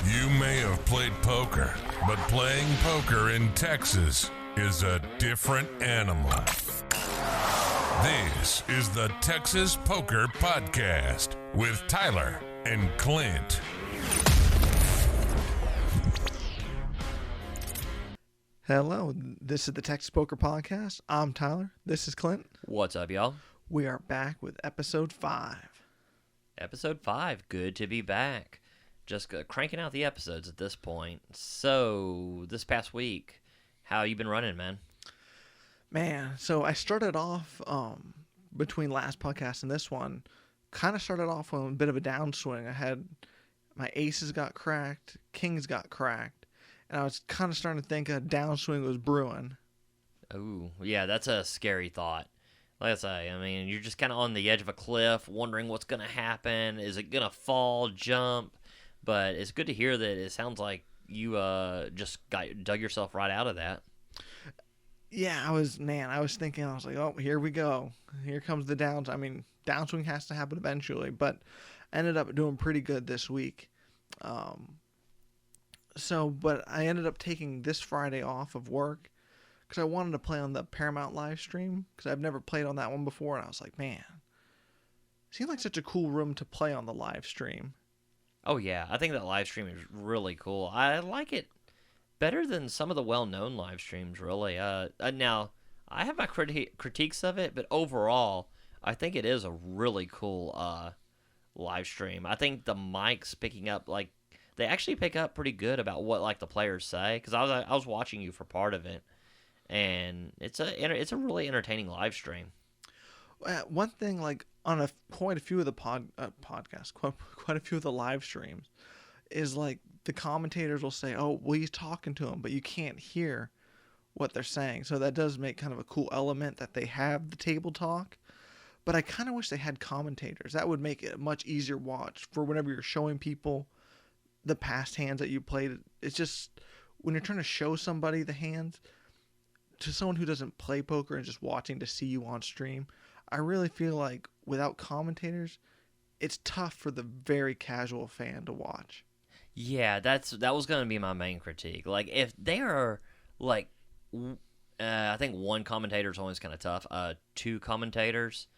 You may have played poker, but playing poker in Texas is a different animal. This is the Texas Poker Podcast with Tyler and Clint. Hello, this is the Texas Poker Podcast. I'm Tyler. This is Clint. What's up, y'all? We are back with episode 5. Episode 5. Good to be back. Just cranking out the episodes at this point. So, this past week, how you been running, man? Man, so I started off between last podcast and this one, kind of started off on a bit of a downswing. I had my aces got cracked, kings got cracked, and I was kind of starting to think a downswing was brewing. Oh, yeah, that's a scary thought. Like I say, I mean, you're just kind of on the edge of a cliff, wondering what's going to happen. Is it going to fall, jump? But it's good to hear that it sounds like you just dug yourself right out of that. Yeah, I was thinking, I was like, oh, here we go. Here comes the downs. I mean, downswing has to happen eventually, but I ended up doing pretty good this week. But I ended up taking this Friday off of work because I wanted to play on the Paramount live stream because I've never played on that one before, and I was like, man, it seemed like such a cool room to play on the live stream. Oh, yeah. I think that live stream is really cool. I like it better than some of the well-known live streams, really. Now, I have my critiques of it, but overall, I think it is a really cool live stream. I think the mics picking up, like, they actually pick up pretty good about what, like, the players say, because I was watching you for part of it, and it's a really entertaining live stream. One thing, like, on quite a few of the podcasts, quite a few of the live streams, is like the commentators will say, "Oh, well, he's talking to him," but you can't hear what they're saying. So that does make kind of a cool element that they have the table talk. But I kind of wish they had commentators. That would make it a much easier watch for whenever you're showing people the past hands that you played. It's just when you're trying to show somebody the hands to someone who doesn't play poker and just watching to see you on stream. I really feel like without commentators, it's tough for the very casual fan to watch. Yeah, that was going to be my main critique. Like, if they are, like, I think one commentator is always kind of tough. 2 commentators,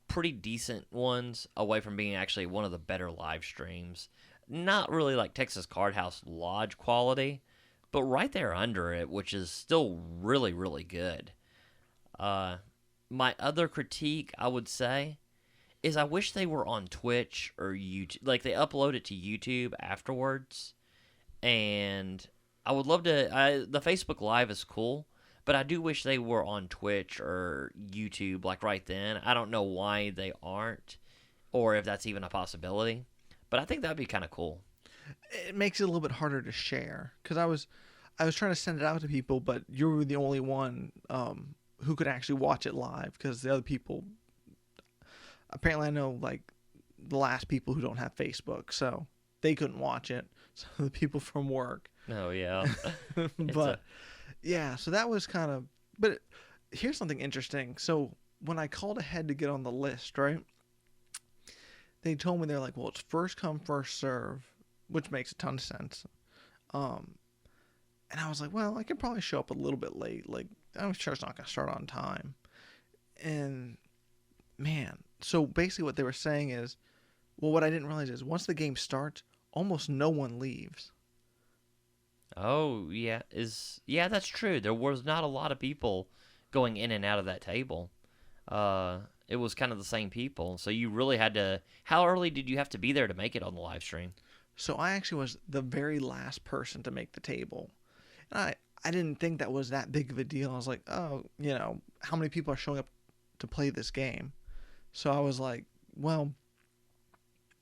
pretty decent ones, away from being actually one of the better live streams. Not really like Texas Card House Lodge quality, but right there under it, which is still really, really good. My other critique, I would say, is I wish they were on Twitch or YouTube. Like, they upload it to YouTube afterwards. And I would love to... the Facebook Live is cool, but I do wish they were on Twitch or YouTube, like, right then. I don't know why they aren't, or if that's even a possibility. But I think that would be kind of cool. It makes it a little bit harder to share. Because I was trying to send it out to people, but you were the only one... who could actually watch it live, because the other people, apparently I know, like, the last people who don't have Facebook, so they couldn't watch it, so the people from work. Oh, yeah. Yeah, so that was kind of, but here's something interesting. So when I called ahead to get on the list, right, they told me, they're like, well, it's first come, first serve, which makes a ton of sense. And I was like, well, I could probably show up a little bit late, like, I'm sure it's not going to start on time. And, man, so basically what they were saying is, well, what I didn't realize is once the game starts, almost no one leaves. Oh, yeah. Yeah, that's true. There was not a lot of people going in and out of that table. It was kind of the same people. So you really had to... How early did you have to be there to make it on the live stream? So I actually was the very last person to make the table. And I didn't think that was that big of a deal. I was like, oh, how many people are showing up to play this game? So I was like, well,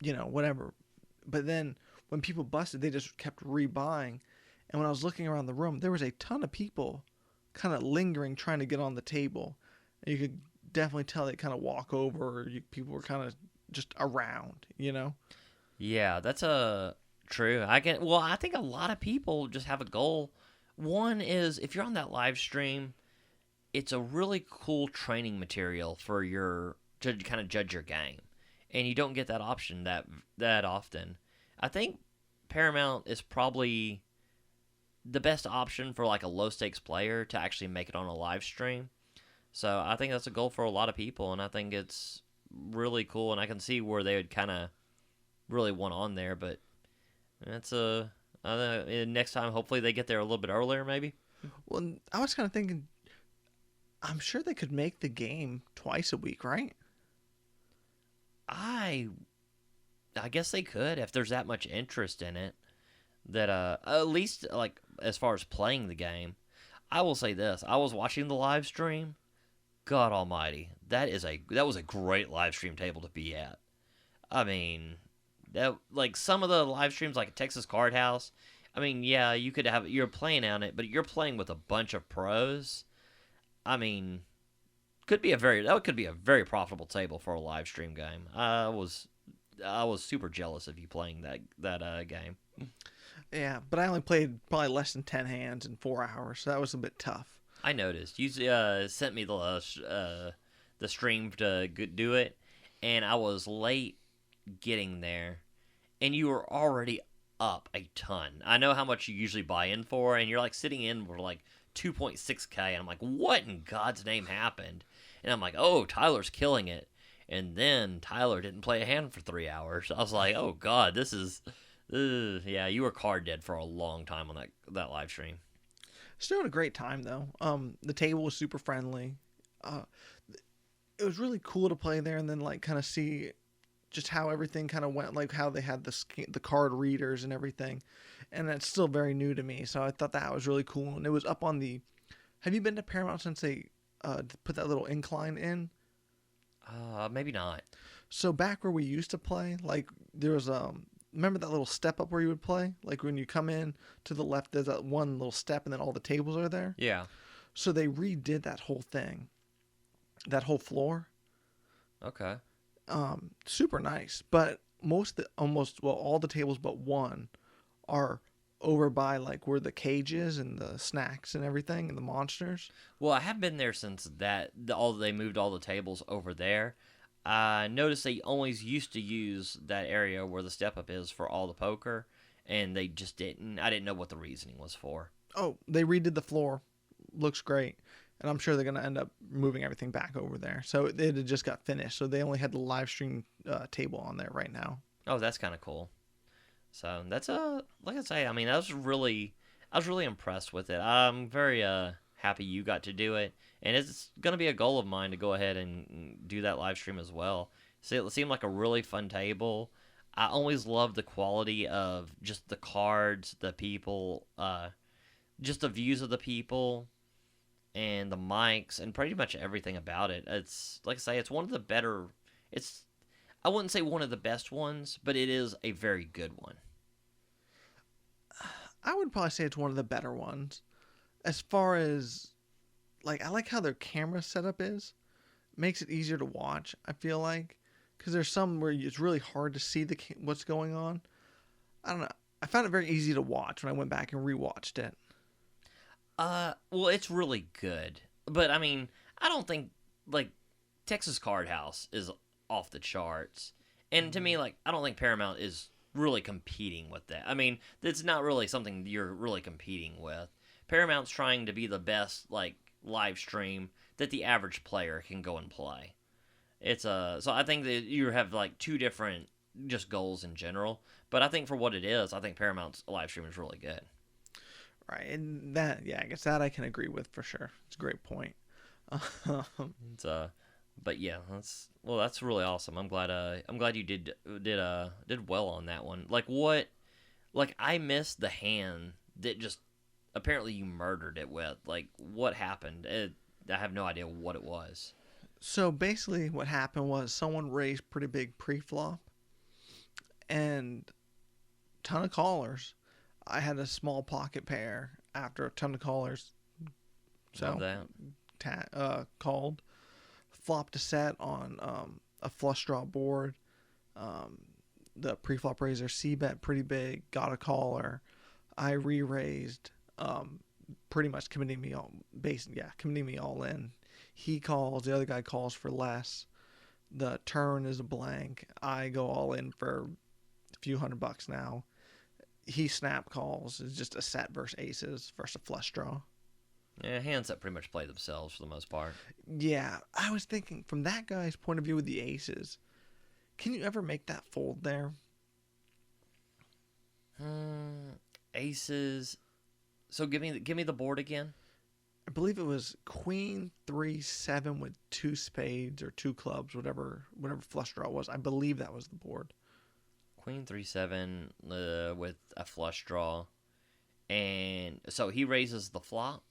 whatever. But then when people busted, they just kept rebuying. And when I was looking around the room, there was a ton of people kind of lingering, trying to get on the table. And you could definitely tell they kind of walk over, or people were kind of just around, Yeah, that's true. I think a lot of people just have a goal. One is, if you're on that live stream, it's a really cool training material for to kind of judge your game. And you don't get that option that often. I think Paramount is probably the best option for like a low stakes player to actually make it on a live stream. So I think that's a goal for a lot of people, and I think it's really cool. And I can see where they would kind of really want on there, but that's next time. Hopefully they get there a little bit earlier, maybe. Well, I was kind of thinking, I'm sure they could make the game twice a week, right? I guess they could if there's that much interest in it. That at least like as far as playing the game, I will say this: I was watching the live stream. God Almighty, that was a great live stream table to be at. I mean, that like some of the live streams like Texas Card House. I mean, yeah, you're playing on it, but you're playing with a bunch of pros. I mean, could be a very profitable table for a live stream game. I was super jealous of you playing that game. Yeah, but I only played probably less than 10 hands in 4 hours, so that was a bit tough. I noticed. You sent me the stream to do it, and I was late getting there, and you were already up a ton. I know how much you usually buy in for, and you're like sitting in for like 2.6K, and I'm like, what in God's name happened? And I'm like, oh, Tyler's killing it. And then Tyler didn't play a hand for 3 hours. I was like, oh God, this is... yeah, you were card dead for a long time on that live stream. Still had a great time though. The table was super friendly. It was really cool to play there and then like kind of see just how everything kind of went, like how they had the card readers and everything. And it's still very new to me, so I thought that was really cool. And it was up on the... Have you been to Paramount since they put that little incline in? Maybe not. So back where we used to play, like there was remember that little step up where you would play? Like when you come in to the left, there's that one little step and then all the tables are there? Yeah. So they redid that whole thing. That whole floor. Okay. Super nice. But all the tables but one are over by like where the cage is and the snacks and everything and the monsters. Well, I have been there since they moved all the tables over there. I noticed they always used to use that area where the step up is for all the poker, and they just didn't. I didn't know what the reasoning was for. Oh, they redid the floor. Looks great. And I'm sure they're going to end up moving everything back over there. So it had just got finished. So they only had the live stream table on there right now. Oh, that's kind of cool. So that's like I say, I mean, I was really impressed with it. I'm very happy you got to do it, and it's gonna be a goal of mine to go ahead and do that live stream as well. See, it seemed like a really fun table. I always love the quality of just the cards, the people, just the views of the people, and the mics, and pretty much everything about it. It's like I say, it's one of the better. I wouldn't say one of the best ones, but it is a very good one. I would probably say it's one of the better ones. As far as, like, I like how their camera setup is. Makes it easier to watch, I feel like. Because there's some where it's really hard to see what's going on. I don't know. I found it very easy to watch when I went back and rewatched it. Well, it's really good. But, I mean, I don't think, like, Texas Card House is off the charts. And to me, like, I don't think Paramount is really competing with that. I mean, it's not really something you're really competing with. Paramount's trying to be the best, like, live stream that the average player can go and play. So I think that you have, like, two different just goals in general. But I think for what it is, I think Paramount's live stream is really good. Right, and that, yeah, I guess that I can agree with for sure. It's a great point. But yeah, that's really awesome. I'm glad you did well on that one. Like I missed the hand that just apparently you murdered it with. Like, what happened? I have no idea what it was. So basically what happened was someone raised pretty big pre-flop and ton of callers. I had a small pocket pair after a ton of callers. Love that. Called. Flopped a set on a flush draw board. The pre-flop raiser C-bet pretty big. Got a caller. I re-raised. Pretty much committing me all in. He calls. The other guy calls for less. The turn is a blank. I go all in for a few $100 now. he snap calls. It's just a set versus aces versus a flush draw. Yeah, hands that pretty much play themselves for the most part. Yeah, I was thinking from that guy's point of view with the aces, can you ever make that fold there? Aces. So give me the board again. I believe it was Queen 3-7 with 2 spades or 2 clubs, whatever flush draw it was. I believe that was the board. Queen 3-7 with a flush draw, and so he raises the flop.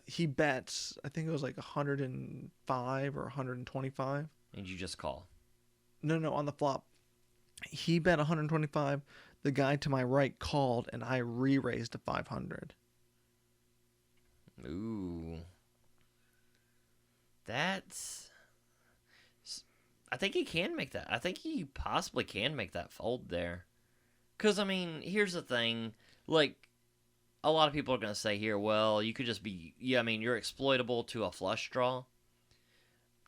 He bets. I think it was like 105 or 125. And you just call. No, on the flop. He bet 125. The guy to my right called, and I re-raised to 500. Ooh. That's... I think he can make that. I think he possibly can make that fold there. Because, I mean, here's the thing. Like, a lot of people are going to say here, well, you could just be... Yeah, I mean, you're exploitable to a flush draw.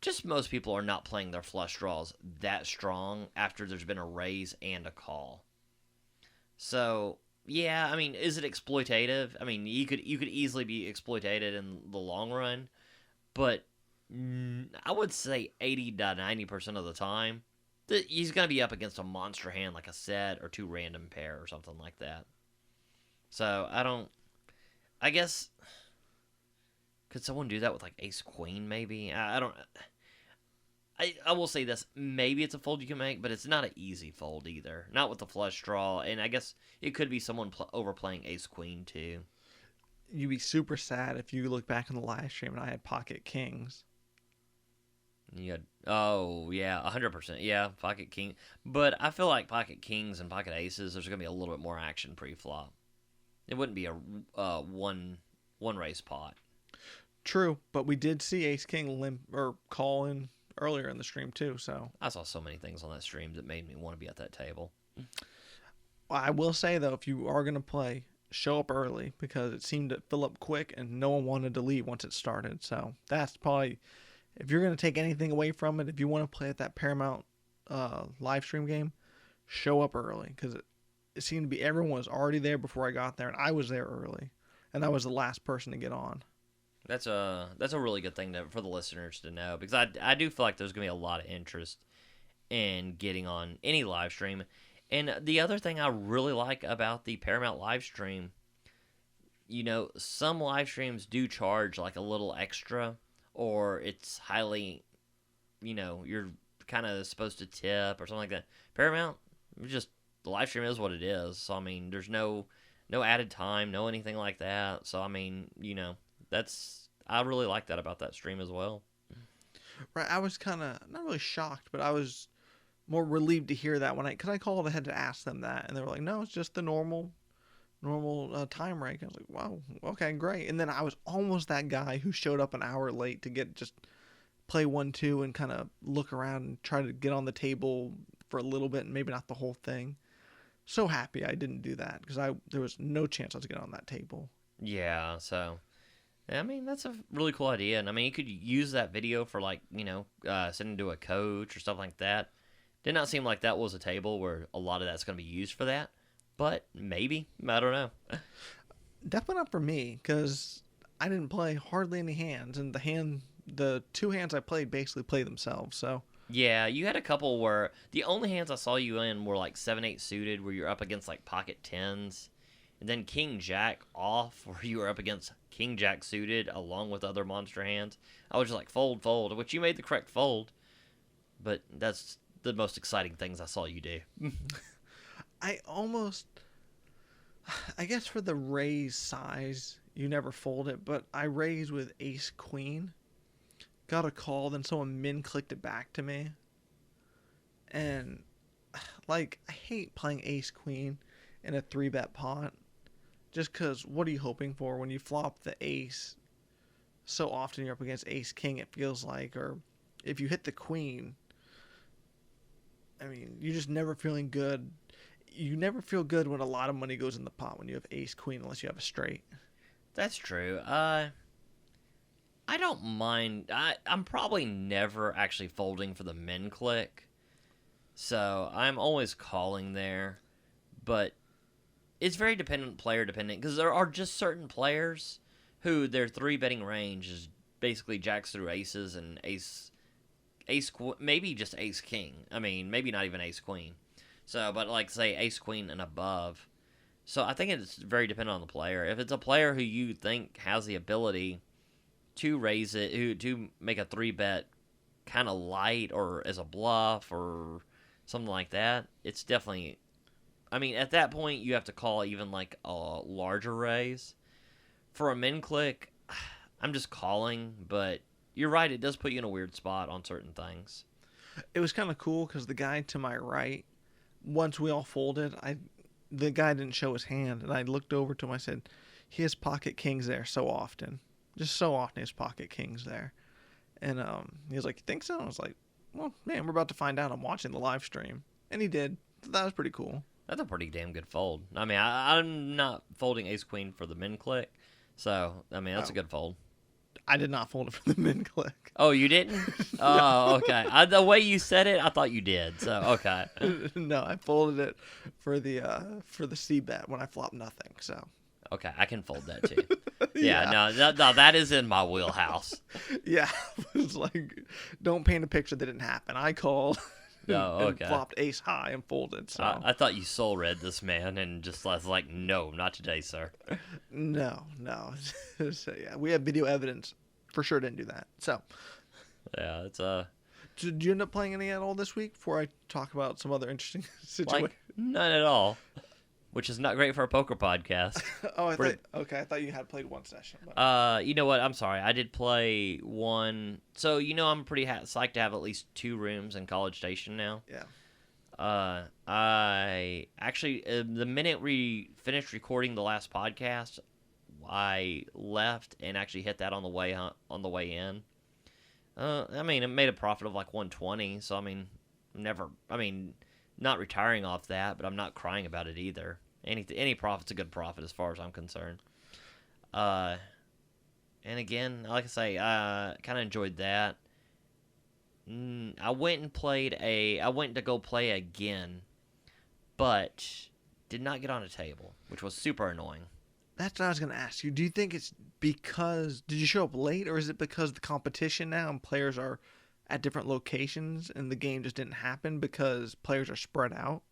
Just most people are not playing their flush draws that strong after there's been a raise and a call. So, yeah, I mean, is it exploitative? I mean, you could easily be exploited in the long run, but I would say 80 to 90% of the time, he's going to be up against a monster hand like a set or 2 random pair or something like that. So, I guess, could someone do that with like ace queen maybe? I don't... I will say this, maybe it's a fold you can make, but it's not an easy fold either. Not with the flush draw, and I guess it could be someone overplaying ace-queen too. You'd be super sad if you look back on the live stream and I had pocket kings. Oh, yeah, 100%. Yeah, pocket king. But I feel like pocket kings and pocket aces, there's going to be a little bit more action pre-flop. It wouldn't be a one race pot. True, but we did see ace-king limp or call in earlier in the stream too, so I saw so many things on that stream that made me want to be at that table. Well, I will say though, if you are going to play, show up early because it seemed to fill up quick and no one wanted to leave once it started. So that's probably, if you're going to take anything away from it, if you want to play at that Paramount live stream game, show up early because it seemed to be everyone was already there before I got there, and I was there early, and I was the last person to get on. That's a really good thing for the listeners to know, because I do feel like there's going to be a lot of interest in getting on any live stream. And the other thing I really like about the Paramount live stream, some live streams do charge like a little extra, or it's highly, you're kind of supposed to tip or something like that. Paramount, just the live stream is what it is. So, I mean, there's no added time, no anything like that. So, I mean, I really like that about that stream as well. Right, I was kind of not really shocked, but I was more relieved to hear that because I called ahead to ask them that, and they were like, "No, it's just the normal time rate." I was like, "Wow, okay, great." And then I was almost that guy who showed up an hour late to just play 1-2 and kind of look around and try to get on the table for a little bit, and maybe not the whole thing. So happy I didn't do that because there was no chance I was getting on that table. Yeah, so. I mean, that's a really cool idea. And, I mean, you could use that video for, like, sending to a coach or stuff like that. Did not seem like that was a table where a lot of that's going to be used for that. But maybe. I don't know. Definitely not for me, because I didn't play hardly any hands. And the 2 hands I played basically play themselves, so. Yeah, you had a couple where the only hands I saw you in were, like, 7-8 suited, where you're up against, like, pocket 10s. And then King Jack off, where you were up against King Jack suited along with other monster hands. I was just like, fold, which you made the correct fold. But that's the most exciting things I saw you do. I guess for the raise size, you never fold it, but I raised with ace queen. Got a call, then someone min-clicked it back to me. And, like, I hate playing ace queen in a 3-bet pot. Just because, what are you hoping for when you flop the ace? So often you're up against ace king, it feels like, or if you hit the queen, I mean, you're just never feeling good. You never feel good when a lot of money goes in the pot when you have ace queen, unless you have a straight. That's true. I don't mind. I'm probably never actually folding for the min click, so I'm always calling there. but it's very player dependent, because there are just certain players who their 3-betting range is basically jacks through aces and maybe just ace king. I mean, maybe not even ace queen. So, but like say ace queen and above. So I think it's very dependent on the player. If it's a player who you think has the ability to raise it, to make a 3-bet kind of light or as a bluff or something like that, it's definitely. I mean, at that point, you have to call even like a larger raise. For a min click, I'm just calling, but you're right, it does put you in a weird spot on certain things. It was kind of cool because the guy to my right, once we all folded, the guy didn't show his hand, and I looked over to him. I said, he has pocket kings there so often. Just so often he has pocket kings there. And he was like, you think so? I was like, well, man, we're about to find out. I'm watching the live stream. And he did. So that was pretty cool. That's a pretty damn good fold. I mean, I'm not folding ace queen for the min click, so I mean that's a good fold. I did not fold it for the min click. Oh, you didn't? Oh, okay. The way you said it, I thought you did. So okay. No, I folded it for the C bet when I flopped nothing. So okay, I can fold that too. Yeah. No, that is in my wheelhouse. Yeah, it was like, don't paint a picture that didn't happen. I called. And flopped ace high and folded. So I thought you soul read this man and just was like, no, not today, sir. No. So yeah, we have video evidence. For sure didn't do that. So yeah, it's Did you end up playing any at all this week? Before I talk about some other interesting situations. Like none at all. Which is not great for a poker podcast. Oh, I thought you had played one session. But... you know what? I'm sorry. I did play one. So, I'm pretty psyched to have at least 2 rooms in College Station now. Yeah. I actually, the minute we finished recording the last podcast, I left and actually hit that on the way in. I mean, it made a profit of like 120. So, I mean, not retiring off that, but I'm not crying about it either. Any profit's a good profit as far as I'm concerned. And again, like I say, I kind of enjoyed that. I went to go play again, but did not get on a table, which was super annoying. That's what I was going to ask you. Do you think it's because, did you show up late, or is it because the competition now and players are at different locations and the game just didn't happen because players are spread out?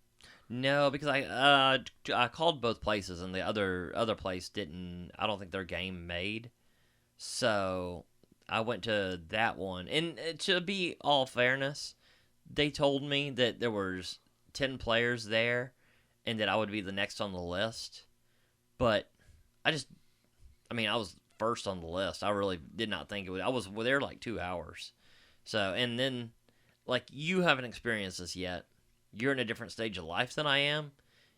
No, because I called both places and the other place didn't. I don't think their game made. So I went to that one. And to be all fairness, they told me that there was 10 players there and that I would be the next on the list. But I was first on the list. I really did not think it would. I was there like 2 hours. So, and then, like, you haven't experienced this yet. You're in a different stage of life than I am.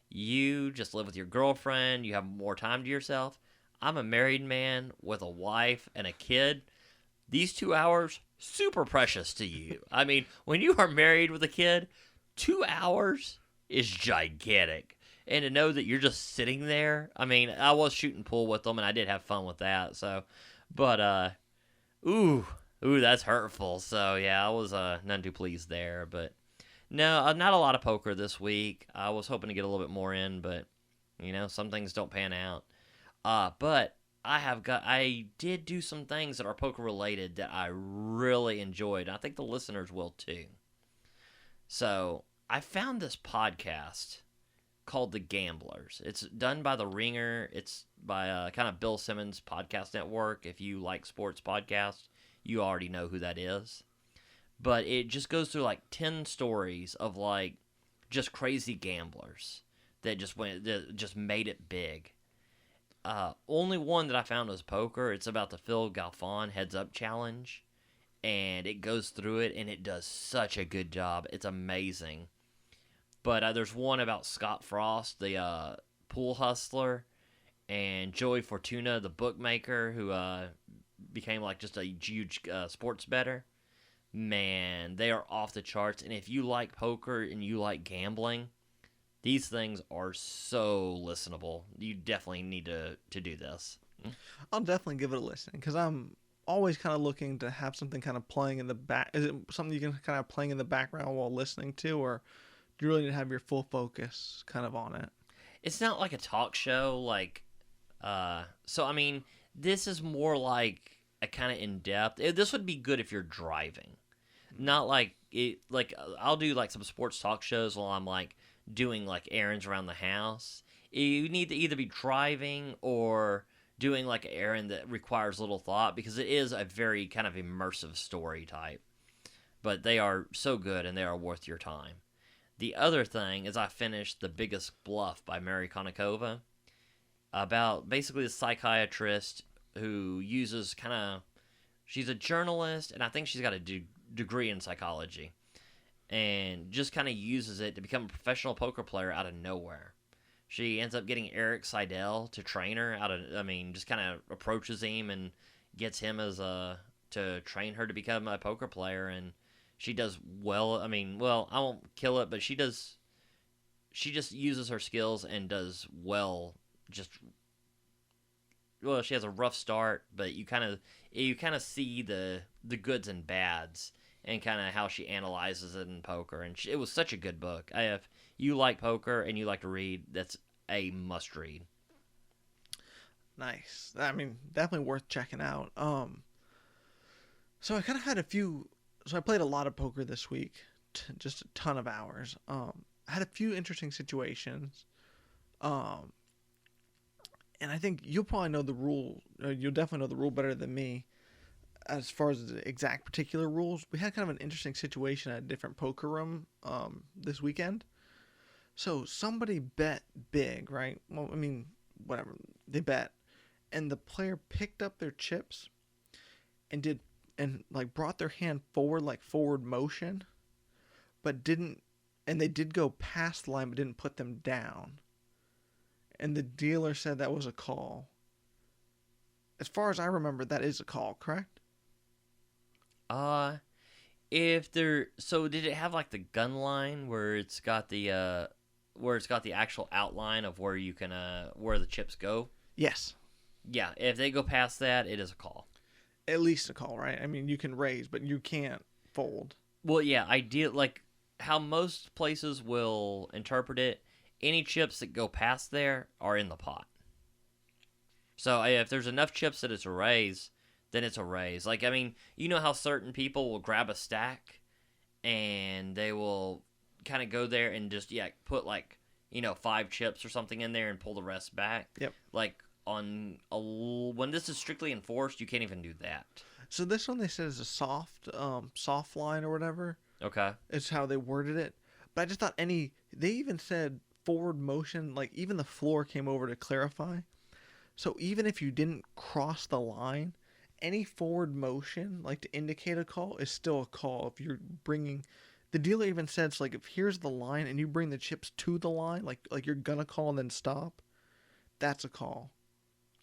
You just live with your girlfriend. You have more time to yourself. I'm a married man with a wife and a kid. These 2 hours, super precious to you. I mean, when you are married with a kid, 2 hours is gigantic. And to know that you're just sitting there, I mean, I was shooting pool with them, and I did have fun with that. So, but, ooh, that's hurtful. So, yeah, I was none too pleased there. But, no, not a lot of poker this week. I was hoping to get a little bit more in, but, some things don't pan out. But I did do some things that are poker related that I really enjoyed. And I think the listeners will too. So, I found this podcast called The Gamblers. It's done by The Ringer. It's by kind of Bill Simmons podcast network. If you like sports podcasts, you already know who that is. But it just goes through like 10 stories of like just crazy gamblers that just made it big. Only one that I found was poker. It's about the Phil Galfond Heads Up Challenge. And it goes through it, and it does such a good job. It's amazing. But there's one about Scott Frost, the pool hustler, and Joey Fortuna, the bookmaker, who became like just a huge sports bettor. Man, they are off the charts. And if you like poker and you like gambling, these things are so listenable. You definitely need to do this. I'll definitely give it a listen because I'm always kind of looking to have something kind of playing in the back. Is it something you can kind of playing in the background while listening to, or do you really need to have your full focus kind of on it? it's not like a talk show. So I mean, this is more like a kind of in depth. This would be good if you're driving, not like it. Like I'll do like some sports talk shows while I'm like doing like errands around the house. You need to either be driving or doing like an errand that requires little thought because it is a very kind of immersive story type. But they are so good and they are worth your time. The other thing is I finished The Biggest Bluff by Mary Konnikova about basically a psychiatrist who uses kind of, she's a journalist and I think she's got a degree in psychology and just kind of uses it to become a professional poker player out of nowhere. She ends up getting Eric Seidel to train her just kind of approaches him and gets him to train her to become a poker player, and she does well. I won't kill it, but she just uses her skills and does well. She has a rough start, but you kind of see the goods and bads and kind of how she analyzes it in poker. And it was such a good book. If you like poker and you like to read, that's a must read. Nice. I mean, definitely worth checking out. So I kind of had a few. So I played a lot of poker this week, just a ton of hours. I had a few interesting situations. And I think you'll probably know the rule. You'll definitely know the rule better than me. As far as the exact particular rules, we had kind of an interesting situation at a different poker room this weekend. So somebody bet big, right? Well, I mean, whatever. They bet. And the player picked up their chips and brought their hand forward, like forward motion, but didn't, and they did go past the line, but didn't put them down. And the dealer said that was a call. As far as I remember, that is a call, correct? So did it have like the gun line where it's got the actual outline of where you can where the chips go? Yes. Yeah, if they go past that, it is a call. At least a call, right? I mean, you can raise, but you can't fold. Well, yeah, like how most places will interpret it, any chips that go past there are in the pot. So if there's enough chips that it's a raise, then it's a raise. Like, I mean, you know how certain people will grab a stack and they will kind of go there and just, put 5 chips or something in there and pull the rest back. Yep. Like, when this is strictly enforced, you can't even do that. So this one they said is a soft line or whatever. Okay. Is how they worded it. But I just thought they even said forward motion, like even the floor came over to clarify. So even if you didn't cross the line, any forward motion, like to indicate a call, is still a call. If you're bringing, the dealer even says, like, if here's the line and you bring the chips to the line, like you're gonna call and then stop, that's a call.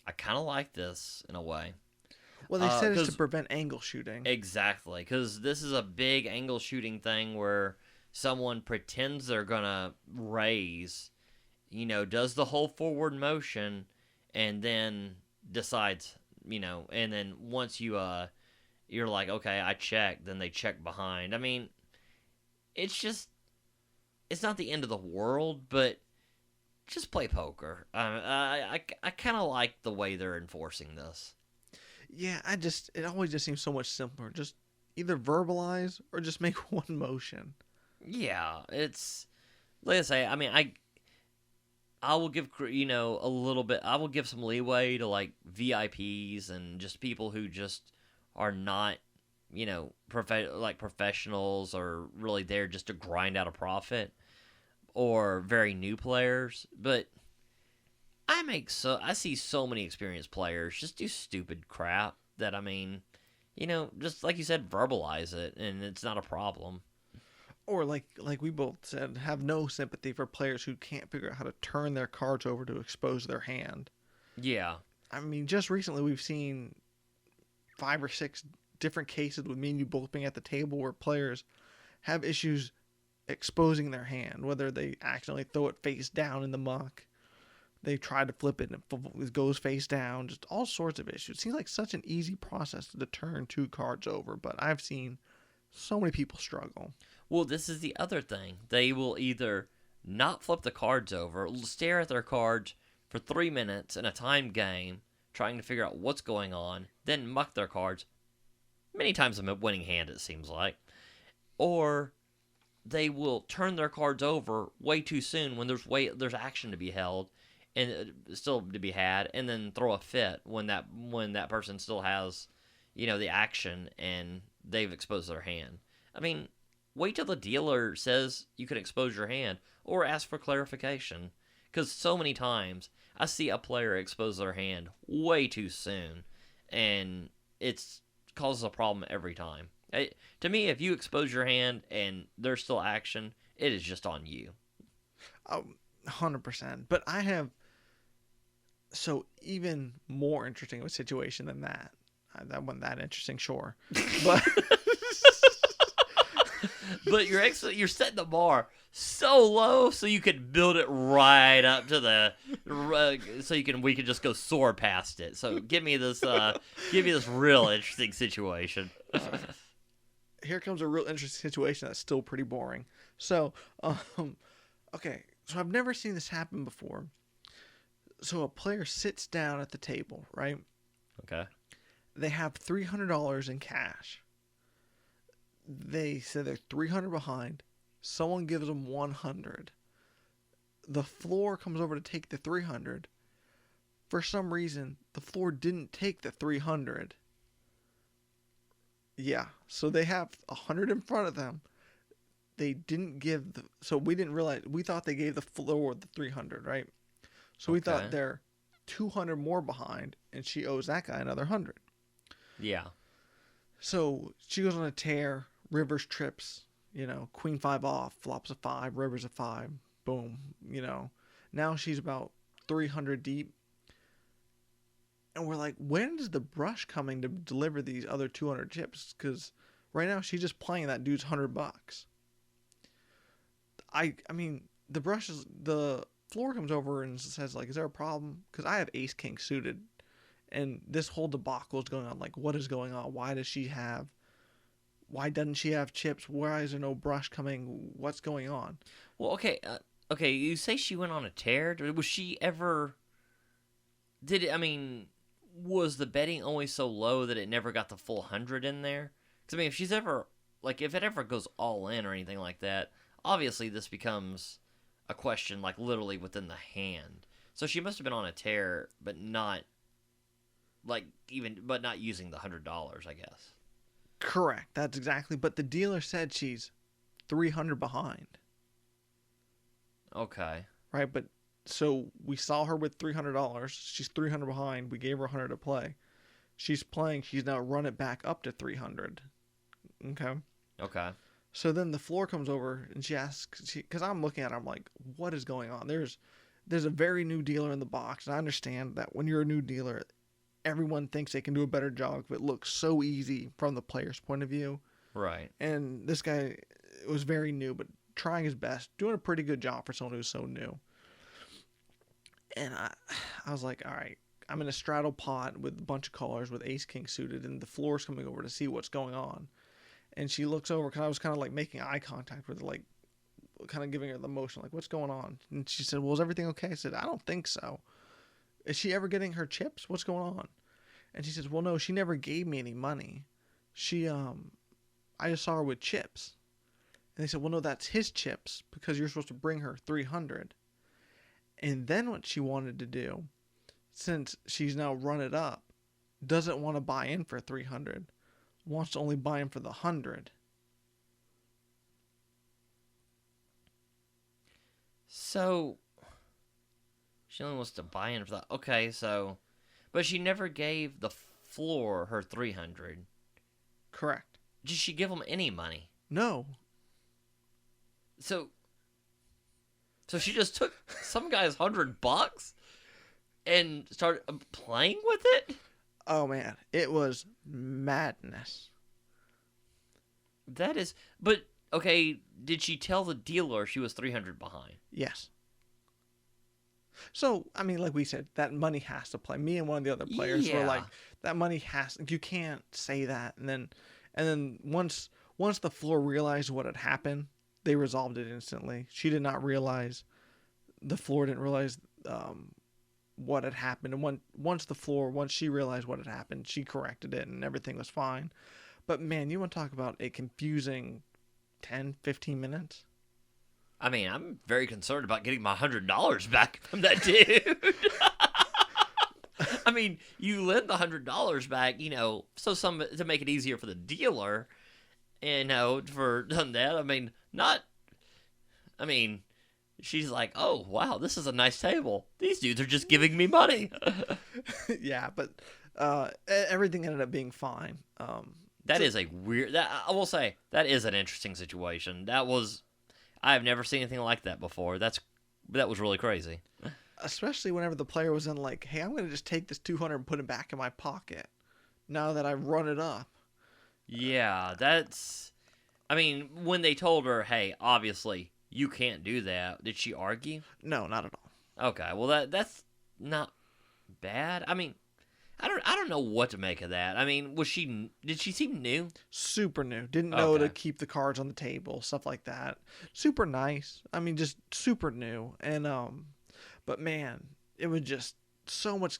I kind of like this in a way. Well, they said it's to prevent angle shooting. Exactly, because this is a big angle shooting thing where someone pretends they're gonna raise, does the whole forward motion, and then decides, and then once you're like, okay, I check, then they check behind. I mean, it's not the end of the world, but just play poker. I kind of like the way they're enforcing this. Yeah, it always just seems so much simpler. Just either verbalize or just make one motion. Yeah, it's, like I say, I mean, I will give, a little bit, I will give some leeway to, like, VIPs and just people who just are not, professionals or really there just to grind out a profit, or very new players. But I see so many experienced players just do stupid crap that, I mean, just like you said, verbalize it, and it's not a problem. Or like we both said, have no sympathy for players who can't figure out how to turn their cards over to expose their hand. Yeah. I mean, just recently we've seen 5 or 6 different cases with me and you both being at the table where players have issues exposing their hand, whether they accidentally throw it face down in the muck, they try to flip it and it goes face down, just all sorts of issues. It seems like such an easy process to turn 2 cards over, but I've seen so many people struggle. Well, this is the other thing. They will either not flip the cards over, stare at their cards for 3 minutes in a timed game, trying to figure out what's going on, then muck their cards. Many times a winning hand, it seems like. Or they will turn their cards over way too soon when there's action to be held and still to be had, and then throw a fit when that person still has, the action and they've exposed their hand. I mean, wait till the dealer says you can expose your hand, or ask for clarification. Because so many times I see a player expose their hand way too soon, and it causes a problem every time. To me, if you expose your hand and there's still action, it is just on you. 100%. But I have even more interesting of a situation than that. That wasn't that interesting, sure. But but you're setting the bar so low so you can build it right up to we can just go soar past it. So give me this real interesting situation. Here comes a real interesting situation that's still pretty boring. So, okay, so I've never seen this happen before. So a player sits down at the table, right? Okay. They have $300 in cash. They say they're 300 behind. Someone gives them 100. The floor comes over to take the 300. For some reason, the floor didn't take the 300. Yeah, so they have 100 in front of them. They didn't give so we didn't realize, we thought they gave the floor the 300, right? So we thought they're 200 more behind, and she owes that guy another 100. Yeah. So she goes on a tear, rivers trips, queen 5 off, flops a 5, rivers a 5, boom, Now she's about 300 deep. And we're like, when is the brush coming to deliver these other 200 chips? Because right now she's just playing that dude's $100. I mean, the floor comes over and says, like, is there a problem? Because I have ace king suited, and this whole debacle is going on. Like, what is going on? Why doesn't she have chips? Why is there no brush coming? What's going on? Well, okay, you say she went on a tear. Was she ever? Was the betting always so low that it never got the full 100 in there? Because, if she's ever, if it ever goes all in or anything like that, obviously this becomes a question, literally within the hand. So she must have been on a tear, but not, not using the $100, I guess. Correct. That's exactly. But the dealer said she's 300 behind. Okay. Right, but so we saw her with $300. She's 300 behind. We gave her 100 to play. She's playing. She's now run it back up to 300. Okay. Okay. So then the floor comes over and she asks, because I'm looking at her, I'm like, what is going on? There's a very new dealer in the box. And I understand that when you're a new dealer, everyone thinks they can do a better job. It looks so easy from the player's point of view. Right. And this guy was very new, but trying his best, doing a pretty good job for someone who's so new. And I was like, all right, I'm in a straddle pot with a bunch of callers with ace king suited, and the floor's coming over to see what's going on. And she looks over, because I was kind of making eye contact with her, kind of giving her the motion, what's going on? And she said, well, is everything okay? I said, I don't think so. Is she ever getting her chips? What's going on? And she says, well, no, she never gave me any money. I just saw her with chips. And they said, well, no, that's his chips, because you're supposed to bring her 300. And then what she wanted to do, since she's now run it up, doesn't want to buy in for 300, wants to only buy in for the 100. So she only wants to buy in for that. Okay, so, but she never gave the floor her 300. Correct. Did she give them any money? No. So she just took some guy's $100 and started playing with it? Oh, man. It was madness. That is... But, okay, did she tell the dealer she was 300 behind? Yes. So, like we said, that money has to play. Me and one of the other players were like, that money has... You can't say that. And then once the floor realized what had happened, they resolved it instantly. She did not realize, the floor didn't realize what had happened. And once she realized what had happened, she corrected it and everything was fine. But man, you want to talk about a confusing 10, 15 minutes? I mean, I'm very concerned about getting my $100 back from that dude. I mean, you lend the $100 back, so to make it easier for the dealer, for done that. I mean, she's like, oh wow, this is a nice table. These dudes are just giving me money. Yeah, but everything ended up being fine. That is a weird. I will say that is an interesting situation. I have never seen anything like that before. That was really crazy. Especially whenever the player was in like, hey, I'm going to just take this 200 and put it back in my pocket now that I've run it up. Yeah, when they told her, hey, obviously you can't do that, did she argue? No, not at all. Okay, well that's not bad. I mean, I don't know what to make of that. I mean, did she seem new? Super new. Didn't know to keep the cards on the table, stuff like that. Super nice. I mean, just super new. And but man, it was just so much.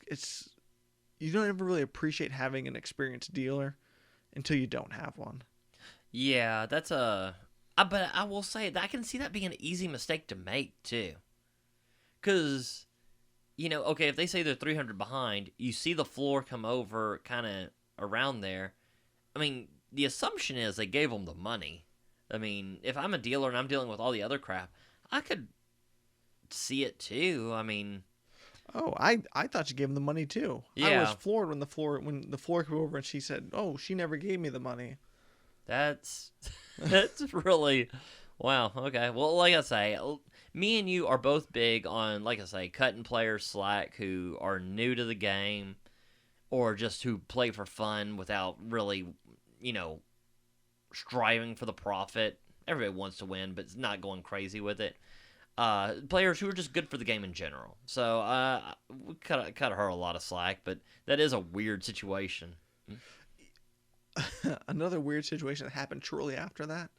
You don't ever really appreciate having an experienced dealer until you don't have one. Yeah, but I will say that I can see that being an easy mistake to make too. Because, okay, if they say they're 300 behind, you see the floor come over kind of around there. I mean, the assumption is they gave them the money. I mean, if I'm a dealer and I'm dealing with all the other crap, I could see it too. I mean, oh, I thought you gave him the money too. Yeah. I was floored when the floor came over and she said, "Oh, she never gave me the money." That's really wow. Okay, well, like I say, me and you are both big on, like I say, cutting players slack who are new to the game or just who play for fun without really, striving for the profit. Everybody wants to win, but it's not going crazy with it. Players who are just good for the game in general. So we cut her a lot of slack, but that is a weird situation. Another weird situation that happened shortly after that.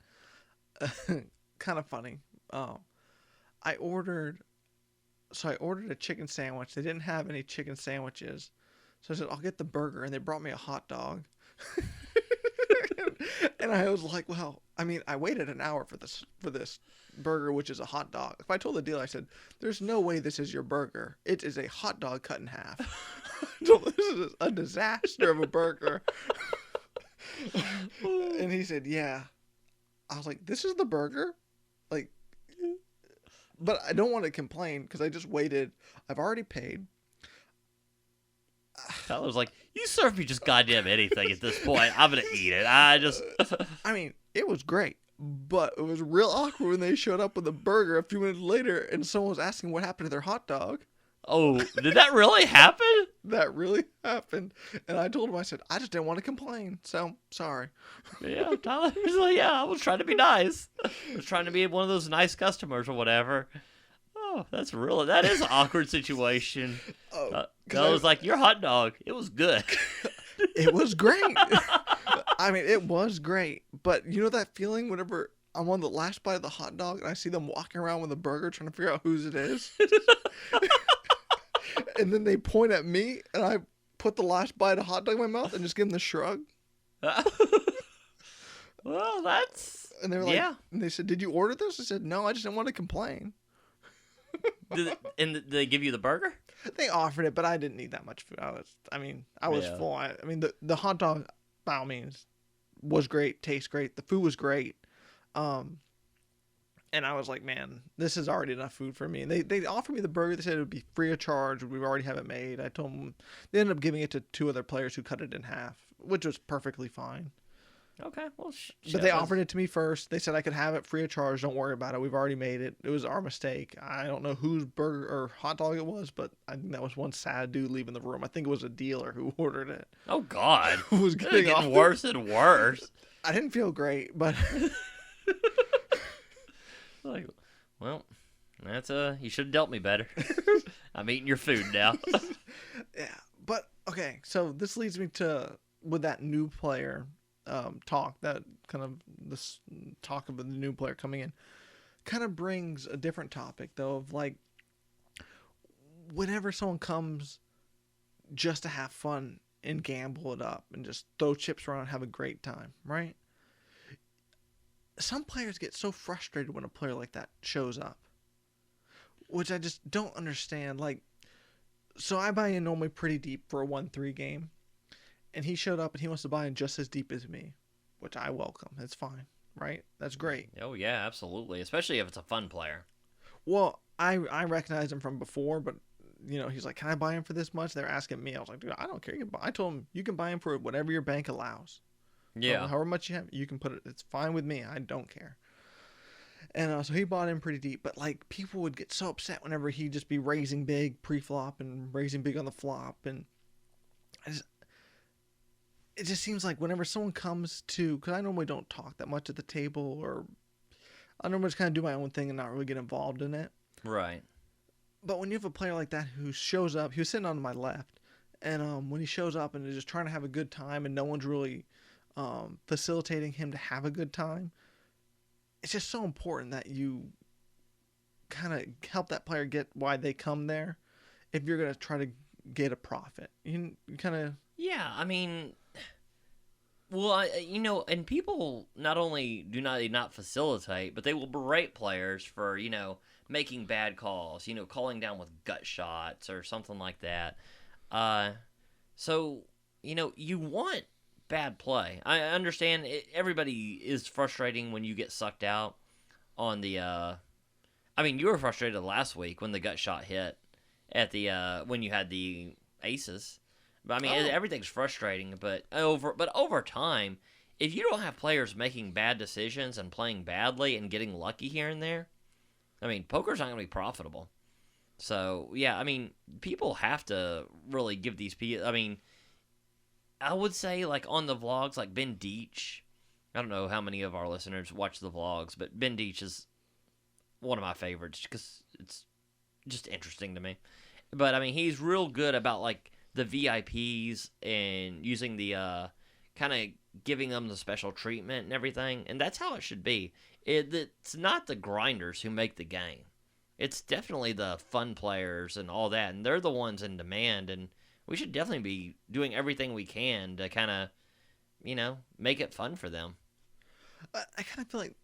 Kind of funny. I ordered a chicken sandwich. They didn't have any chicken sandwiches, so I said I'll get the burger, and they brought me a hot dog. And I was like, well, I mean, I waited an hour for this burger, which is a hot dog. If I told the dealer, I said, there's no way this is your burger. It is a hot dog cut in half. So this is a disaster of a burger. And he said, yeah. I was like, this is the burger? Like, but I don't want to complain because I just waited. I've already paid. Tyler's like, you serve me just goddamn anything at this point. I'm going to eat it. I mean, it was great, but it was real awkward when they showed up with a burger a few minutes later and someone was asking what happened to their hot dog. Oh, did that really happen? That really happened. And I told him, I said, I just didn't want to complain. So, sorry. Yeah, Tyler was like, yeah, I was trying to be nice. I was trying to be one of those nice customers or whatever. Oh, that is an awkward situation. I was like, your hot dog, it was good. It was great. I mean, it was great. But you know that feeling whenever I'm on the last bite of the hot dog and I see them walking around with a burger trying to figure out whose it is? And then they point at me and I put the last bite of hot dog in my mouth and just give them the shrug. Well, that's... And they were like, yeah. And they said, did you order this? I said, no, I just didn't want to complain. Did they give you the burger? They offered it, but I didn't need that much food. I was full. I mean, the hot dog, by all means, was great. Tastes great. The food was great. And I was like, man, this is already enough food for me. And they offered me the burger. They said it would be free of charge. We already have it made. I told them they ended up giving it to two other players who cut it in half, which was perfectly fine. Okay, well, but they offered it to me first. They said I could have it free of charge. Don't worry about it. We've already made it. It was our mistake. I don't know whose burger or hot dog it was, but I think that was one sad dude leaving the room. I think it was a dealer who ordered it. Oh God, who was getting worse and worse. I didn't feel great, but like, well, that's you should have dealt me better. I'm eating your food now. Yeah, but okay. So this leads me to with that new player. talk, that kind of this talk of the new player coming in, kind of brings a different topic though of like whenever someone comes just to have fun and gamble it up and just throw chips around and have a great time, right? Some players get so frustrated when a player like that shows up, which I just don't understand. Like, so I buy in normally pretty deep for a 1-3 game, and he showed up and he wants to buy in just as deep as me, which I welcome. It's fine, right? That's great. Oh yeah, absolutely. Especially if it's a fun player. Well, I recognized him from before, but he's like, "Can I buy him for this much?" They're asking me. I was like, "Dude, I don't care. I told him you can buy him for whatever your bank allows. Yeah. However much you have, you can put it. It's fine with me. I don't care." And so he bought in pretty deep, but like people would get so upset whenever he'd just be raising big pre-flop and raising big on the flop, and it just seems like whenever someone comes to, because I normally don't talk that much at the table, or I normally just kind of do my own thing and not really get involved in it. Right. But when you have a player like that who shows up, he was sitting on my left, and when he shows up and is just trying to have a good time and no one's really facilitating him to have a good time, it's just so important that you kind of help that player get why they come there if you're going to try to get a profit. You kind of... Yeah, I mean, well, and people not only do not facilitate, but they will berate players for, making bad calls, calling down with gut shots or something like that. So, you want bad play. I understand everybody is frustrating when you get sucked out on the, I mean, you were frustrated last week when the gut shot hit at the, when you had the aces. But I mean, everything's frustrating, but over time, if you don't have players making bad decisions and playing badly and getting lucky here and there, I mean, poker's not going to be profitable. So, yeah, I mean, people have to really give these people, I mean, I would say, like, on the vlogs, like Ben Deach, I don't know how many of our listeners watch the vlogs, but Ben Deach is one of my favorites because it's just interesting to me. But, I mean, he's real good about, like, the VIPs and using the kind of giving them the special treatment and everything, and that's how it should be. It's not the grinders who make the game. It's definitely the fun players and all that, and they're the ones in demand, and we should definitely be doing everything we can to kind of, make it fun for them. I kind of feel like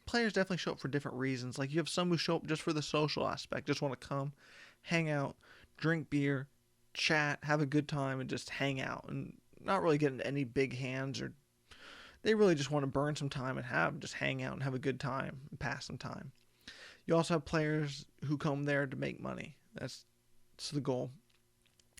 players definitely show up for different reasons. Like, you have some who show up just for the social aspect, just want to come, hang out, drink beer, chat, have a good time, and just hang out, and not really get into any big hands, or they really just want to burn some time and just hang out and have a good time and pass some time. You also have players who come there to make money. That's the goal.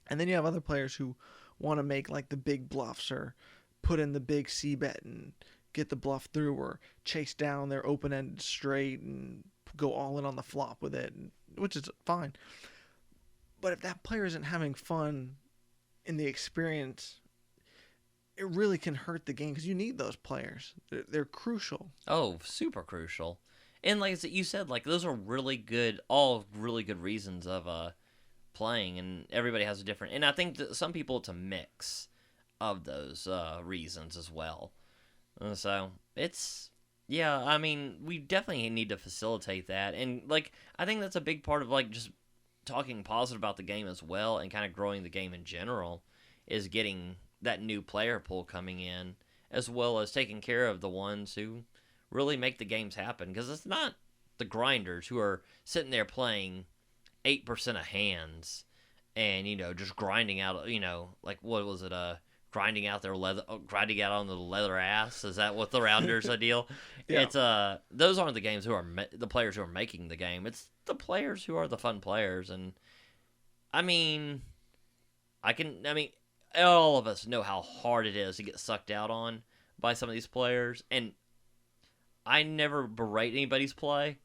And then you have other players who want to make like the big bluffs or put in the big C bet and get the bluff through, or chase down their open-ended straight and go all in on the flop with it, which is fine. But if that player isn't having fun in the experience, it really can hurt the game because you need those players. They're crucial. Oh, super crucial. And like you said, like those are all really good reasons of playing, and everybody has a different. And I think that some people it's a mix of those reasons as well. So it's I mean, we definitely need to facilitate that, and like I think that's a big part of like just talking positive about the game as well, and kind of growing the game in general, is getting that new player pool coming in, as well as taking care of the ones who really make the games happen. Because it's not the grinders who are sitting there playing 8% of hands and just grinding out. Like what was it? Grinding out on the leather ass. Is that what the rounders ideal? Yeah. It's those aren't the games who are the players who are making the game. It's the players who are the fun players. And I mean, all of us know how hard it is to get sucked out on by some of these players, and I never berate anybody's play.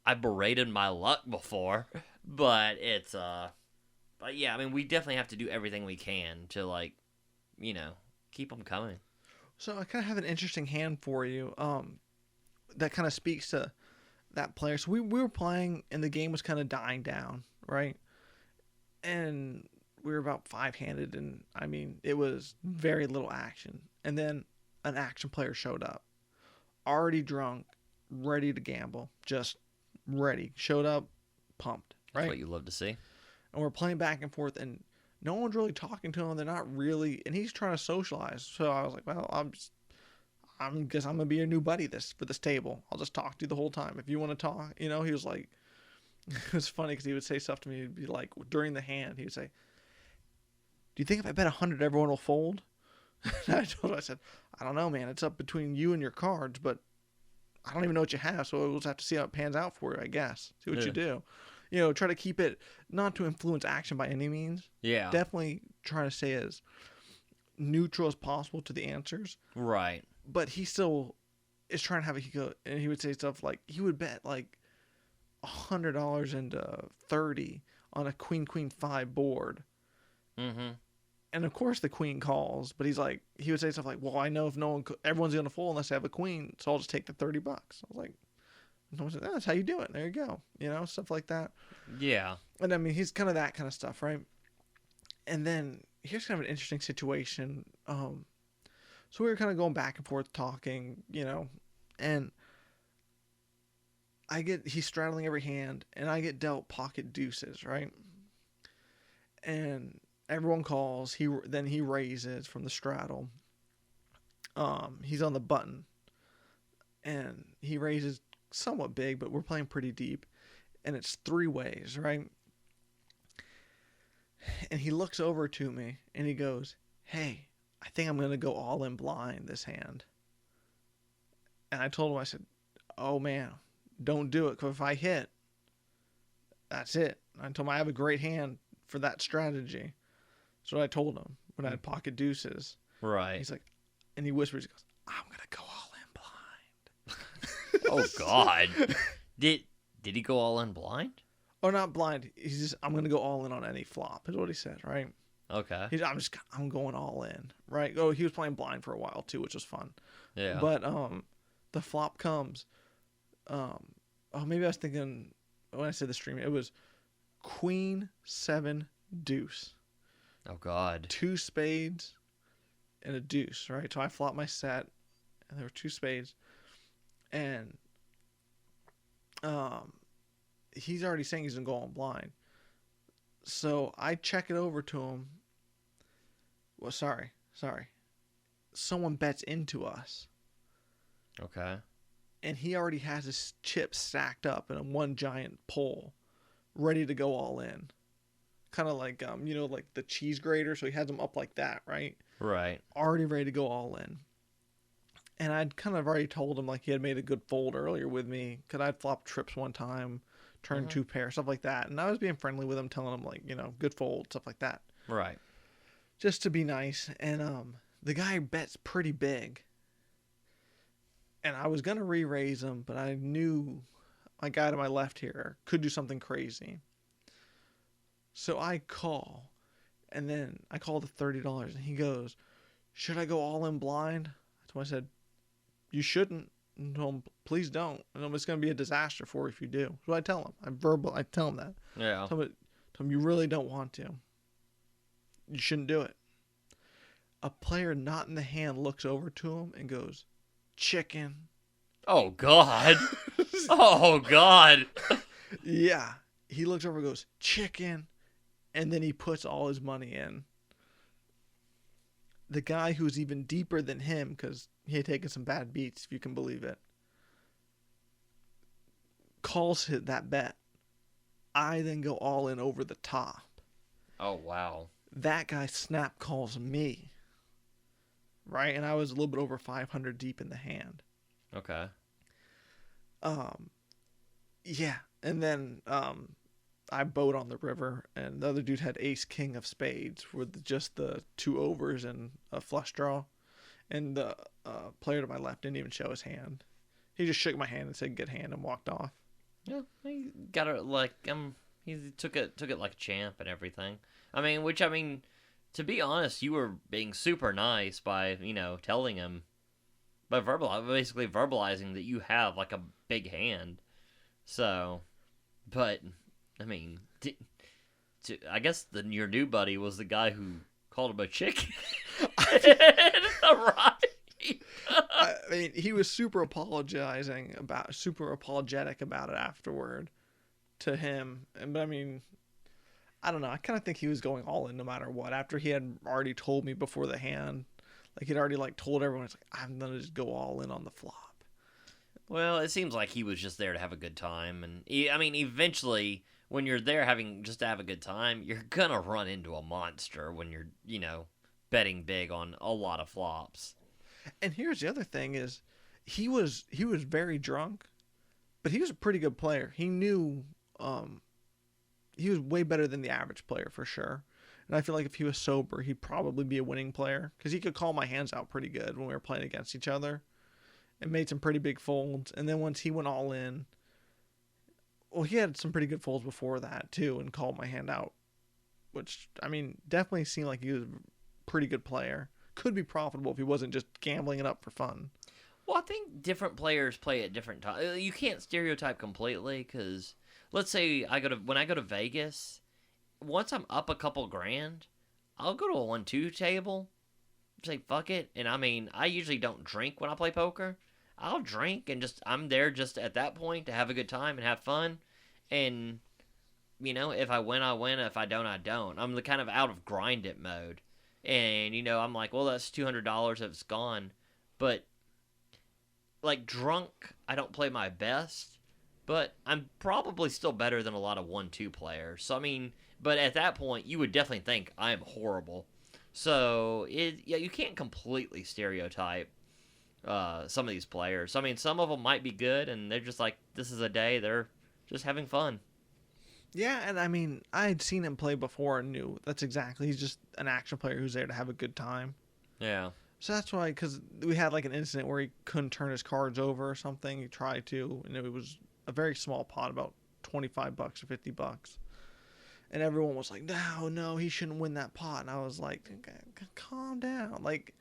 I berated my luck before, but it's but yeah, I mean, we definitely have to do everything we can to like, keep them coming. So I kind of have an interesting hand for you, that kind of speaks to that player. So we were playing, and the game was kind of dying down, right? And we were about 5-handed, and I mean, it was very little action. And then an action player showed up, already drunk, ready to gamble, just ready. Showed up, pumped, right? That's what you love to see. And we're playing back and forth, and no one's really talking to him. They're not really, and he's trying to socialize. So I was like, well, guess I'm gonna be your new buddy for this table. I'll just talk to you the whole time if you want to talk. He was like, it was funny because he would say stuff to me. He'd be like, during the hand, he would say, "Do you think if I bet 100, everyone will fold?" And I told him, I said, "I don't know, man. It's up between you and your cards, but I don't even know what you have, so we'll just have to see how it pans out for you, I guess. See what you do. Try to keep it not to influence action by any means. Yeah. Definitely try to stay as neutral as possible to the answers. Right. But he still is trying to have and he would say stuff like, he would bet like $100 into 30 on a queen 5 board. Mm-hmm. And of course the queen calls, but he would say stuff like, well, I know if everyone's going to fold unless I have a queen, so I'll just take the $30. I was like, that's how you do it. There you go. Stuff like that. Yeah. And I mean, he's kind of that kind of stuff, right? And then here's kind of an interesting situation. So we were kind of going back and forth talking, and he's straddling every hand, and I get dealt pocket deuces, right? And everyone calls. Then he raises from the straddle. He's on the button, and he raises somewhat big, but we're playing pretty deep, and it's 3 ways, right? And he looks over to me and he goes, "Hey, I think I'm going to go all in blind this hand." And I told him, I said, "Oh man, don't do it, because if I hit, that's it." I told him I have a great hand for that strategy. So I told him when I had pocket deuces. Right. He's like, and he whispers, he goes, "I'm going to go all in blind." Oh God. Did he go all in blind? Or not blind. He's just, "I'm going to go all in on any flop," is what he said, right? Okay. I'm going all in, right? Oh, he was playing blind for a while too, which was fun. Yeah. But the flop comes. Maybe I was thinking when I said the stream, it was queen 7 deuce. Oh God. 2 spades and a deuce, right? So I flopped my set, and there were 2 spades, and he's already saying he's gonna go on blind. So I check it over to him. Well, sorry. Someone bets into us. Okay. And he already has his chips stacked up in one giant pole, ready to go all in. Kind of like, like the cheese grater. So he has them up like that, right? Right. Already ready to go all in. And I'd kind of already told him, like, he had made a good fold earlier with me, because I'd flopped trips one time, turned 2 pair, stuff like that. And I was being friendly with him, telling him, like, good fold, stuff like that. Right. Just to be nice. And the guy bets pretty big. And I was going to re-raise him, but I knew my guy to my left here could do something crazy. So I call, and then I call the $30, and he goes, "Should I go all in blind?" So I said, "You shouldn't." And told him, "Please don't. And it's going to be a disaster for you if you do." So I tell him. I tell him that. Yeah. Tell him you really don't want to. You shouldn't do it. A player not in the hand looks over to him and goes, "Chicken." Oh God. Oh God. Yeah. He looks over and goes, "Chicken." And then he puts all his money in. The guy who's even deeper than him, because he had taken some bad beats, if you can believe it, calls that bet. I then go all in over the top. Oh wow. That guy snap calls me. Right? And I was a little bit over 500 deep in the hand. Okay. Yeah. And then I bowed on the river, and the other dude had ace king of spades with just the 2 overs and a flush draw. And the player to my left didn't even show his hand. He just shook my hand and said, "Good hand," and walked off. Yeah, he got it like he took it like a champ and everything. I mean, to be honest, you were being super nice by, telling him, by basically verbalizing that you have like a big hand. So, but I mean, I guess your new buddy was the guy who called him a chick. Right. I mean, he was super apologetic about it afterward to him. But I mean, I don't know. I kind of think he was going all in no matter what. After he had already told me before the hand, like he'd already like told everyone, it's like, I'm gonna just go all in on the flop. Well, it seems like he was just there to have a good time, and I mean, eventually, when you're there just to have a good time, you're gonna run into a monster when you're, betting big on a lot of flops. And here's the other thing: is he was very drunk, but he was a pretty good player. He knew, he was way better than the average player for sure. And I feel like if he was sober, he'd probably be a winning player because he could call my hands out pretty good when we were playing against each other. And made some pretty big folds. And then once he went all in, well, he had some pretty good folds before that too and called my hand out. Which, I mean, definitely seemed like he was a pretty good player. Could be profitable if he wasn't just gambling it up for fun. Well, I think different players play at different times. You can't stereotype completely because, let's say when I go to Vegas, once I'm up a couple grand, I'll go to a 1-2 table, say fuck it. And I mean, I usually don't drink when I play poker. I'll drink and I'm there just at that point to have a good time and have fun. And, if I win, I win. If I don't, I don't. I'm the kind of out of grind it mode. And, I'm like, well, that's $200 that's gone. But, like, drunk, I don't play my best. But I'm probably still better than a lot of 1-2 players. So, I mean, but at that point, you would definitely think I am horrible. So, you can't completely stereotype some of these players. I mean, some of them might be good, and they're just like, this is a day, they're just having fun. Yeah, and I mean, I had seen him play before and knew that's exactly, he's just an action player who's there to have a good time. Yeah. So that's why, because we had like an incident where he couldn't turn his cards over or something. He tried to, and it was a very small pot, about $25 or $50. And everyone was like, no, he shouldn't win that pot. And I was like, calm down. Like,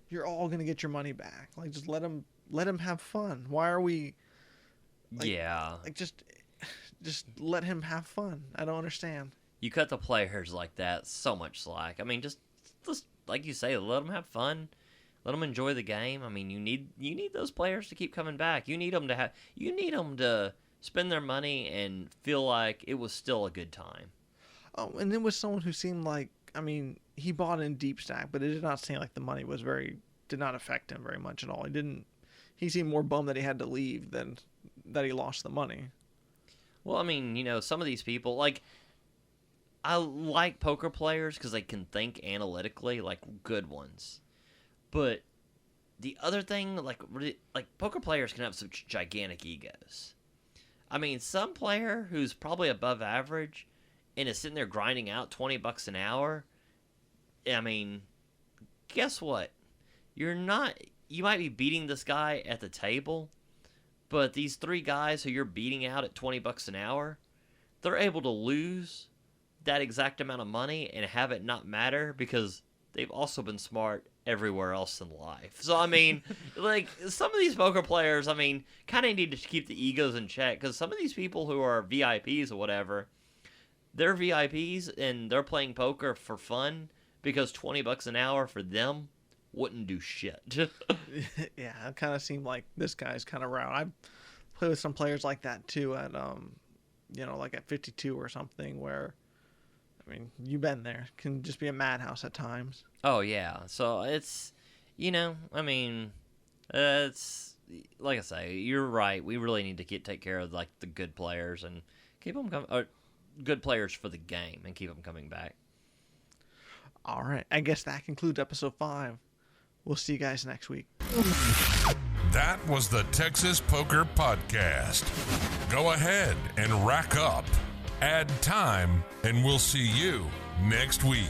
you're all going to get your money back. Like, just let him have fun. Why are we... Like, yeah. Like, just let him have fun. I don't understand. You cut the players like that so much slack. I mean, just like you say, let them have fun. Let them enjoy the game. I mean, you need those players to keep coming back. You need them to spend their money and feel like it was still a good time. Oh, and it was someone who seemed like, I mean, he bought in deep stack, but it did not seem like the money did not affect him very much at all. He seemed more bummed that he had to leave than that he lost the money. Well, I mean, some of these people, like, I like poker players because they can think analytically, like good ones. But the other thing, like poker players can have such gigantic egos. I mean, some player who's probably above average and is sitting there grinding out $20 an hour, I mean, guess what? You might be beating this guy at the table, but these three guys who you're beating out at $20 an hour, they're able to lose that exact amount of money and have it not matter because they've also been smart everywhere else in life. So, I mean, like, some of these poker players, I mean, kind of need to keep the egos in check because some of these people who are VIPs or whatever, they're VIPs and they're playing poker for fun because $20 an hour for them wouldn't do shit. Yeah, it kind of seemed like this guy's kind of route. I play with some players like that too at, like at 52 or something where, I mean, you've been there. It can just be a madhouse at times. Oh, yeah. So it's, I mean, it's, like I say, you're right. We really need to take care of, like, the good players and keep them coming, good players for the game and keep them coming back. All right. I guess that concludes episode 5. We'll see you guys next week. That was the Texas Poker Podcast. Go ahead and rack up, add time, and we'll see you next week.